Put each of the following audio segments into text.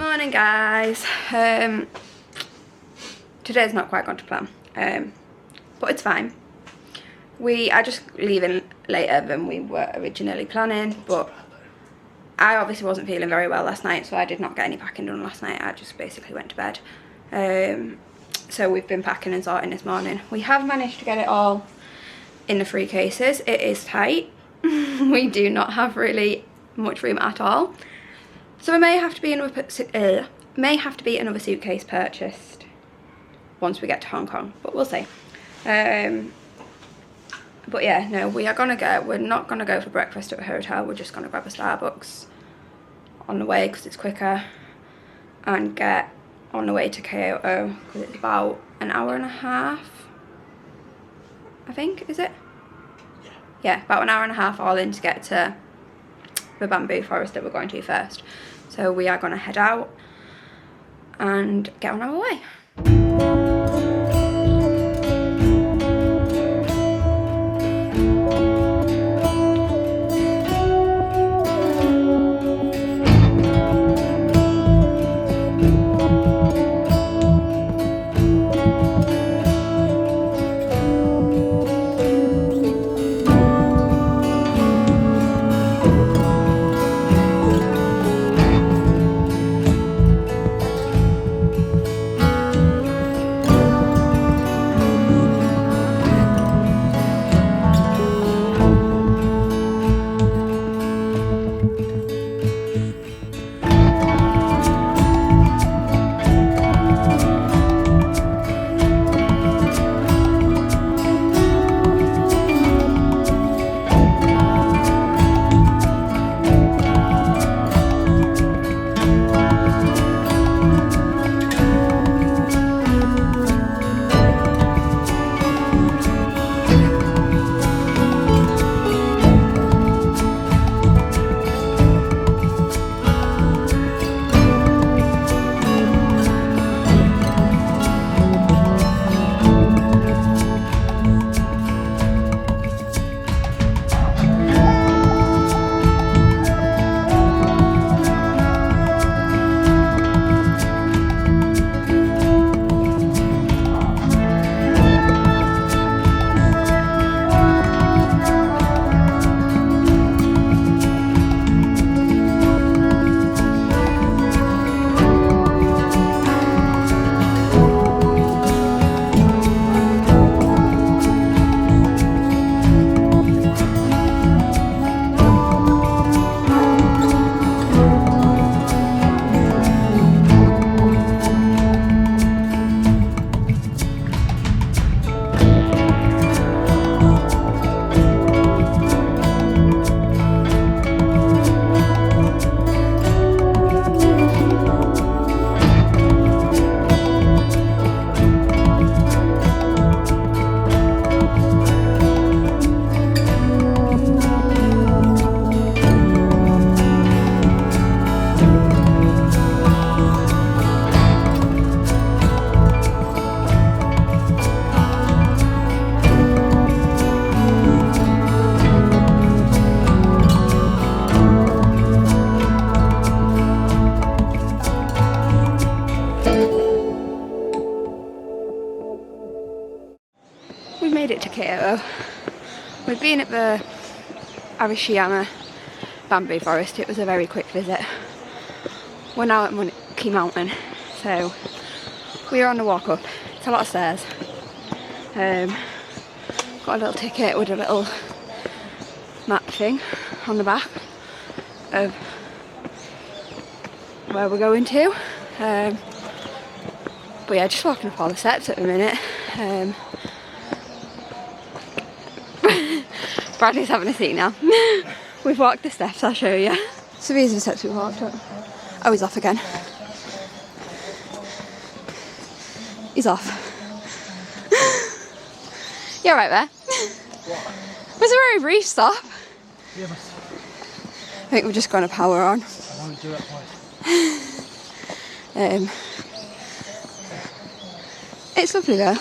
Morning guys. Today's not quite gone to plan, but it's fine. We are just leaving later than we were originally planning, but I obviously wasn't feeling very well last night, so I did not get any packing done last night. I just basically went to bed. So we've been packing and sorting this morning. We have managed to get it all in the 3 cases. It is tight. We do not have really much room at all. So there may have to be another suitcase purchased once we get to Hong Kong, but we'll see. But yeah, no, we're not gonna go for breakfast at a hotel. We're just gonna grab a Starbucks on the way because it's quicker, and get on the way to Kyoto because it's about an hour and a half, I think, is it? Yeah, about an hour and a half all in to get to the bamboo forest that we're going to first. So we are going to head out and get on our way. We've made it to Kyoto. We've been at the Arishiyama bamboo forest. It was a very quick visit. We're now at Monkey Mountain, so we are on the walk up. It's a lot of stairs. Got a little ticket with a little map thing on the back of where we're going to. But yeah, just walking up all the steps at the minute. Bradley's having a seat now. We've walked the steps, I'll show you. So these are the steps we walked up. Oh, he's off again. He's off. You alright there? What? Was a very brief stop. Yeah, I think we're just going to power on. I want to do that twice. It's lovely though.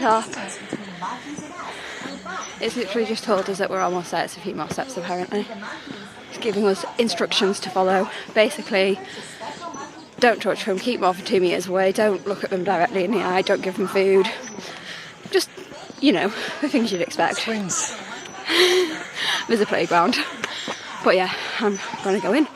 top. It's literally just told us that we're almost there. It's a few more steps apparently. It's giving us instructions to follow. Basically, don't touch them, keep more than 2 meters away, don't look at them directly in the eye, don't give them food. Just, you know, the things you'd expect. Swings. There's a playground. But yeah, I'm gonna go in.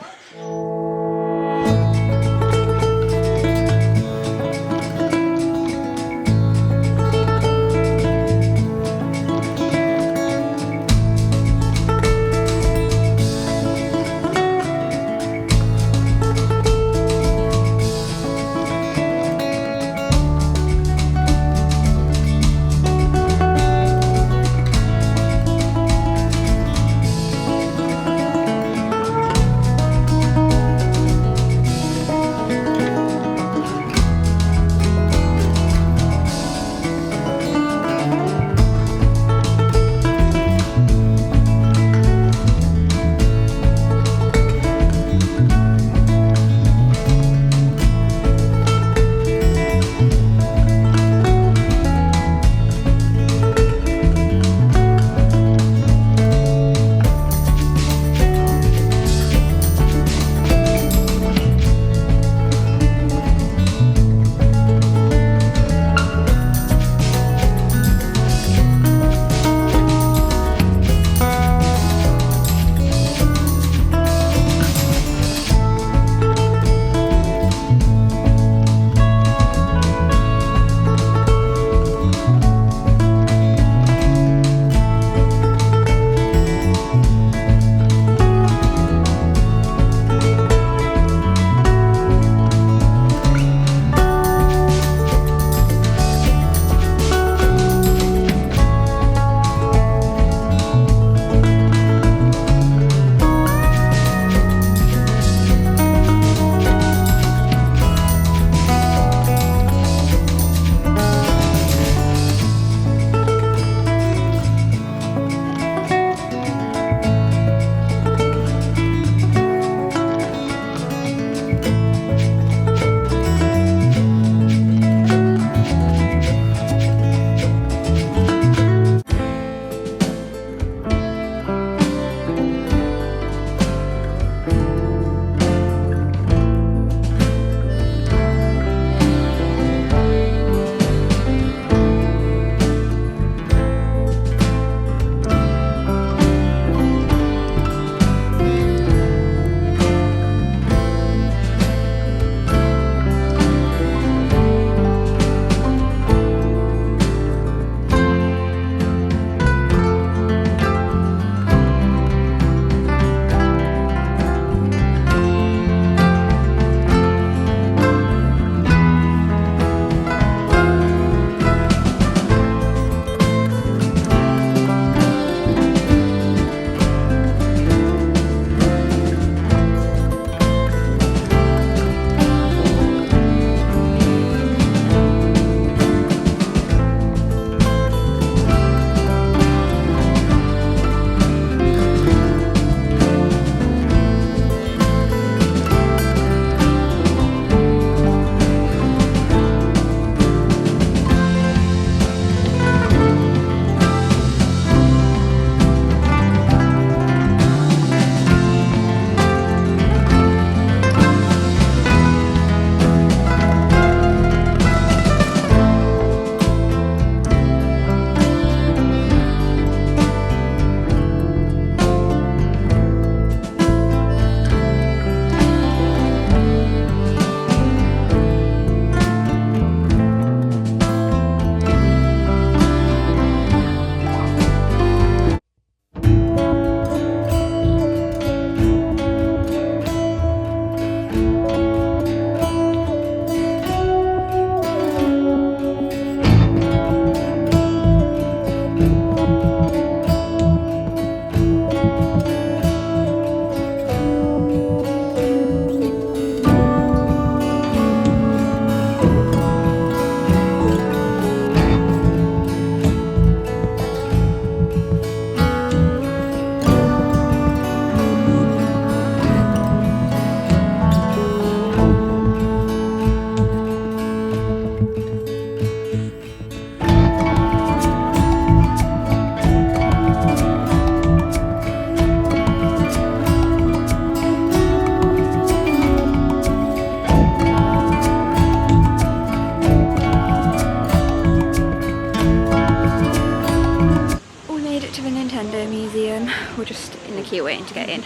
museum. We're just in the queue waiting to get in.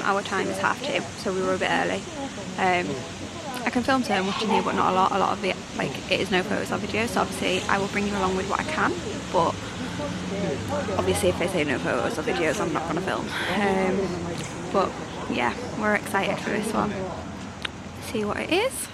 Our time is 2:30, so we were a bit early. I can film so much in here, but not a lot. A lot of it, like, it is no photos or videos, so obviously I will bring you along with what I can, but obviously if they say no photos or videos, I'm not going to film. But yeah, we're excited for this one. See what it is.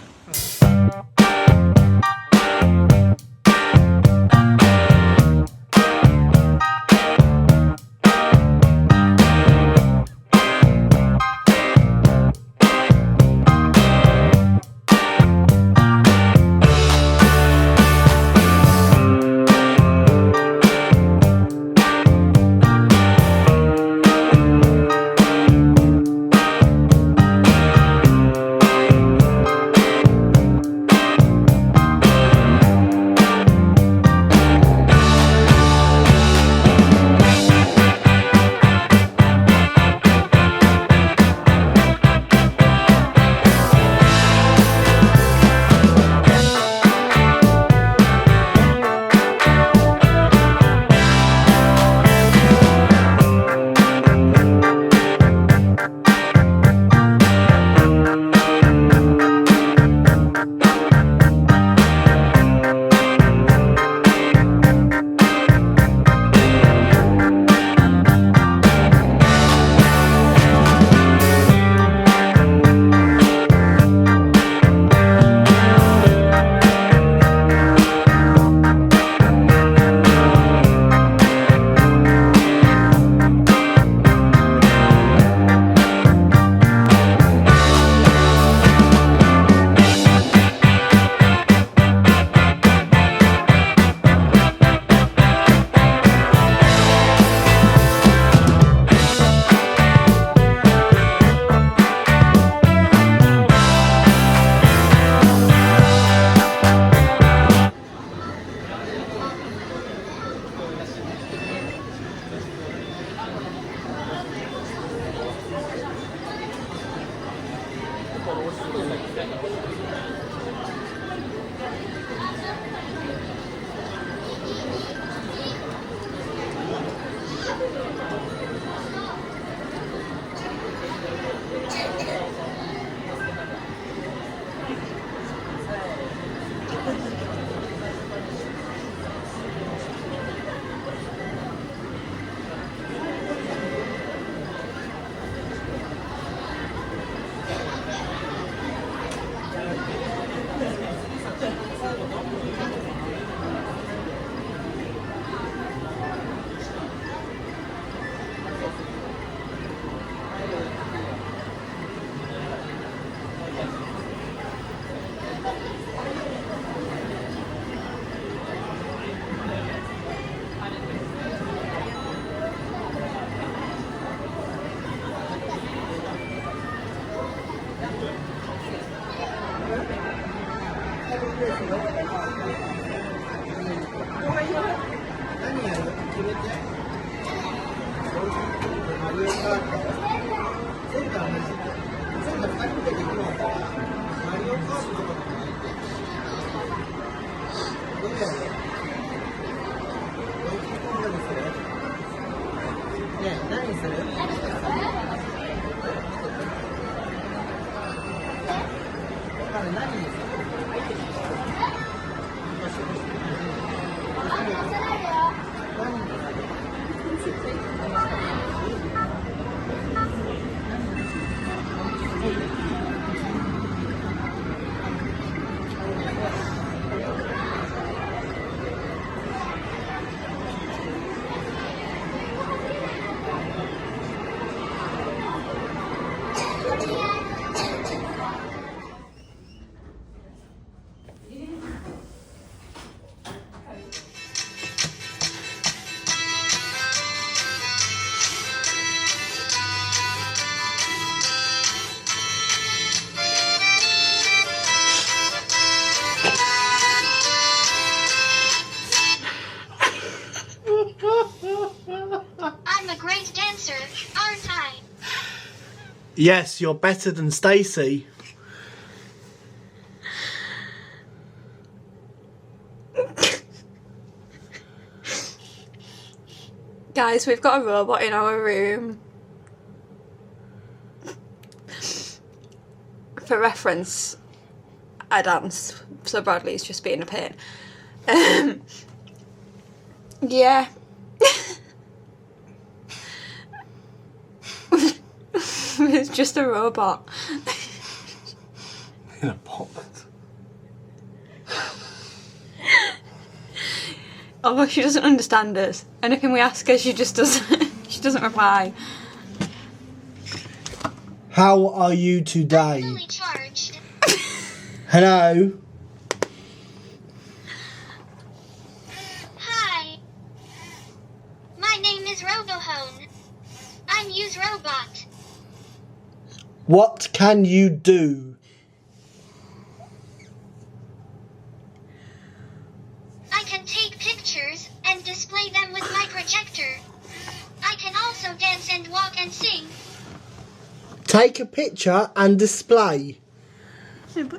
Yes, you're better than Stacey. Guys, we've got a robot in our room. For reference, I dance, so Bradley's just being a pain. Yeah. It's just a robot. In a box. Oh, she doesn't understand us. Anything we ask her, she just doesn't. She doesn't reply. How are you today? Fully charged. Hello. Hi. My name is Robohone. I'm Use Robot. What can you do? I can take pictures and display them with my projector. I can also dance and walk and sing. Take a picture and display. Okay.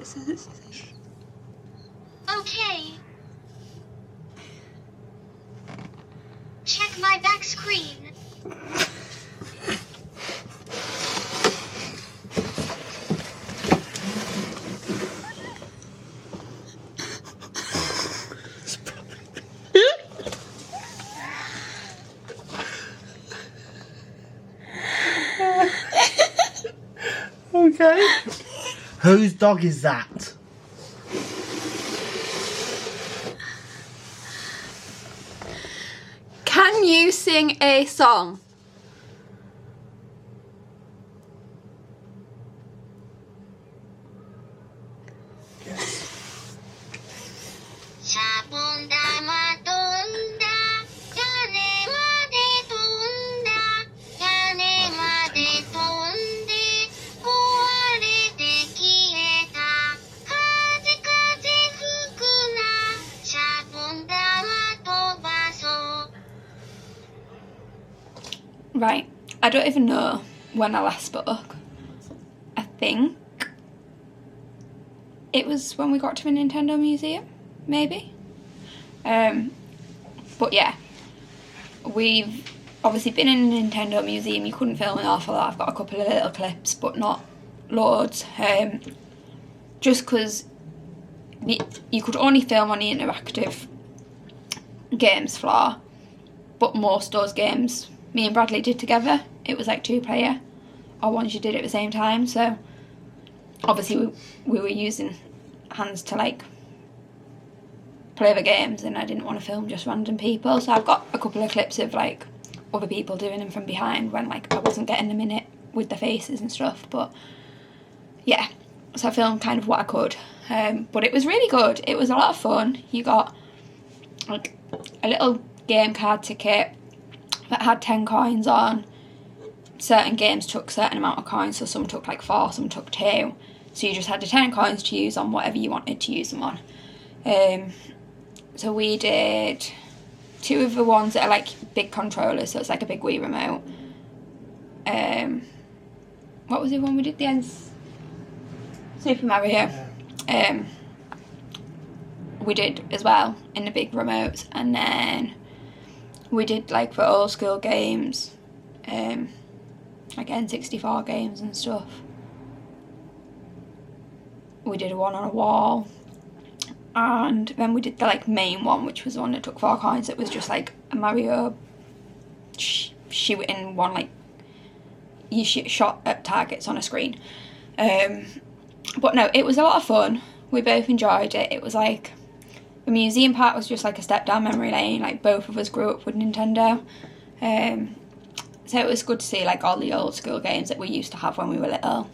Check my back screen. Okay. Whose dog is that? Can you sing a song? Right, I don't even know when I last spoke. I think it was when we got to the Nintendo Museum, maybe. But yeah, we've obviously been in the Nintendo Museum. You couldn't film an awful lot. I've got a couple of little clips, but not loads. Just because you could only film on the interactive games floor, but most of those games me and Bradley did together. It was like 2-player, or ones you did at the same time. So obviously we were using hands to like play the games, and I didn't want to film just random people. So I've got a couple of clips of like other people doing them from behind when like I wasn't getting them in it with the faces and stuff. But yeah, so I filmed kind of what I could. But it was really good. It was a lot of fun. You got like a little game card ticket that had 10 coins on. Certain games took certain amount of coins, so some took like 4, some took 2. So you just had the 10 coins to use on whatever you wanted to use them on. So we did 2 of the ones that are like big controllers, so it's like a big Wii remote. What was the one we did? The end? Super Mario. We did as well in the big remotes, and then we did like the old school games, like N64 games and stuff. We did one on a wall, and then we did the like main one, which was the one that took 4 coins. It was just like a Mario shooting one, like you shot at targets on a screen. But no, it was a lot of fun. We both enjoyed it. It was like, the museum part was just like a step down memory lane. Like both of us grew up with Nintendo. So it was good to see like all the old school games that we used to have when we were little.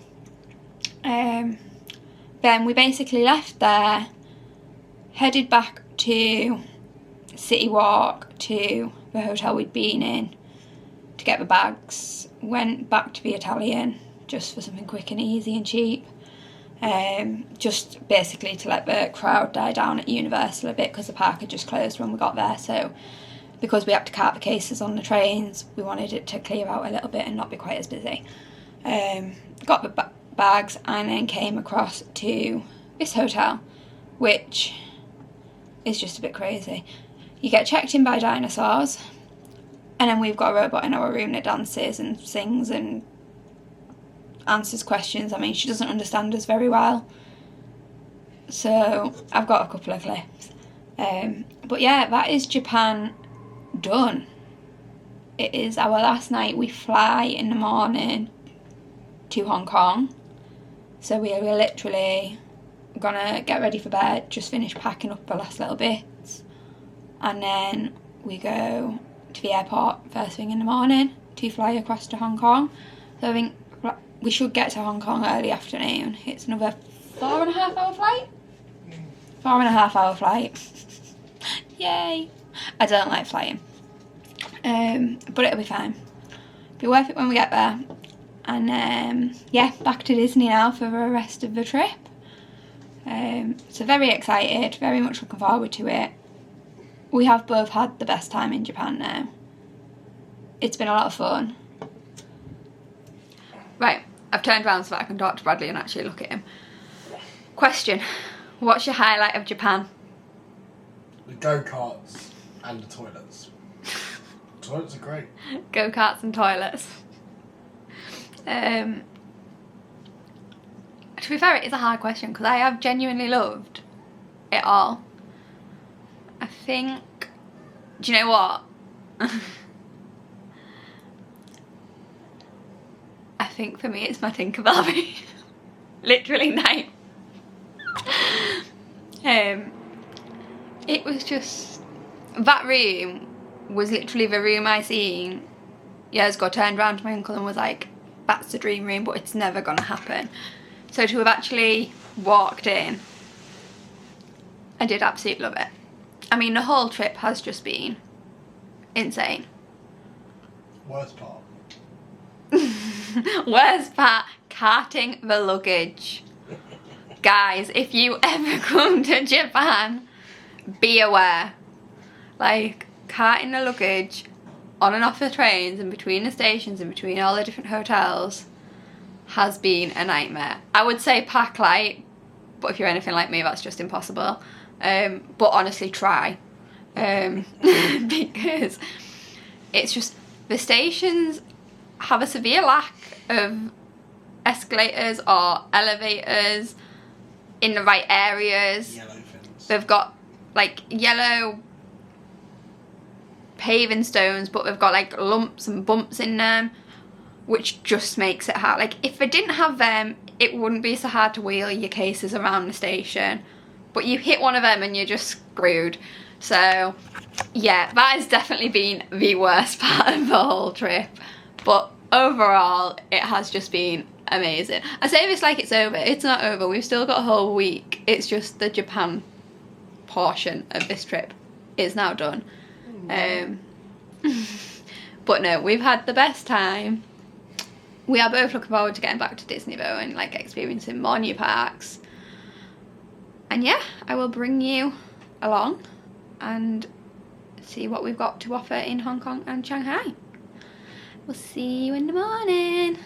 Then we basically left there, headed back to City Walk to the hotel we'd been in to get the bags. Went back to the Italian just for something quick and easy and cheap. Just basically to let the crowd die down at Universal a bit, because the park had just closed when we got there. So because we had to cart the cases on the trains, we wanted it to clear out a little bit and not be quite as busy. Got the bags and then came across to this hotel, which is just a bit crazy. You get checked in by dinosaurs, And then we've got a robot in our room that dances and sings and answers questions. I mean, she doesn't understand us very well. So I've got a couple of clips. But yeah, that is Japan done. It is our last night. We fly in the morning to Hong Kong. So we are literally gonna get ready for bed, just finish packing up the last little bits. And then we go to the airport first thing in the morning to fly across to Hong Kong. So I think we should get to Hong Kong early afternoon. It's another 4.5 hour flight. 4.5 hour flight. Yay. I don't like flying. But it'll be fine. Be worth it when we get there. And yeah, back to Disney now for the rest of the trip. So very excited, very much looking forward to it. We have both had the best time in Japan now. It's been a lot of fun. Right, I've turned around so that I can talk to Bradley and actually look at him. Question, what's your highlight of Japan? The go-karts and the toilets. Toilets are great. Go-karts and toilets. To be fair, it is a hard question because I have genuinely loved it all. I think, do you know what? I think for me it's my Tinkerbell. Literally night. It was just, that room was literally the room I seen years ago, turned around to my uncle and was like, that's the dream room, but it's never gonna happen. So to have actually walked in, I did absolutely love it. I mean, the whole trip has just been insane. Worst part. Worst part, carting the luggage. Guys, if you ever come to Japan, be aware. Like, carting the luggage on and off the trains and between the stations and between all the different hotels has been a nightmare. I would say pack light, but if you're anything like me, that's just impossible. But honestly, try. Because it's just, the stations have a severe lack of escalators or elevators in the right areas. Yellow fins. They've got like yellow paving stones, but they've got like lumps and bumps in them, which just makes it hard. Like, if they didn't have them, it wouldn't be so hard to wheel your cases around the station, but you hit one of them and you're just screwed. So yeah, that has definitely been the worst part of the whole trip, but overall it has just been amazing. I say this like it's over. It's not over. We've still got a whole week. It's just the Japan portion of this trip is now done. But no, we've had the best time. We are both looking forward to getting back to Disney though and like experiencing more new parks. And yeah, I will bring you along and see what we've got to offer in Hong Kong and Shanghai. We'll see you in the morning.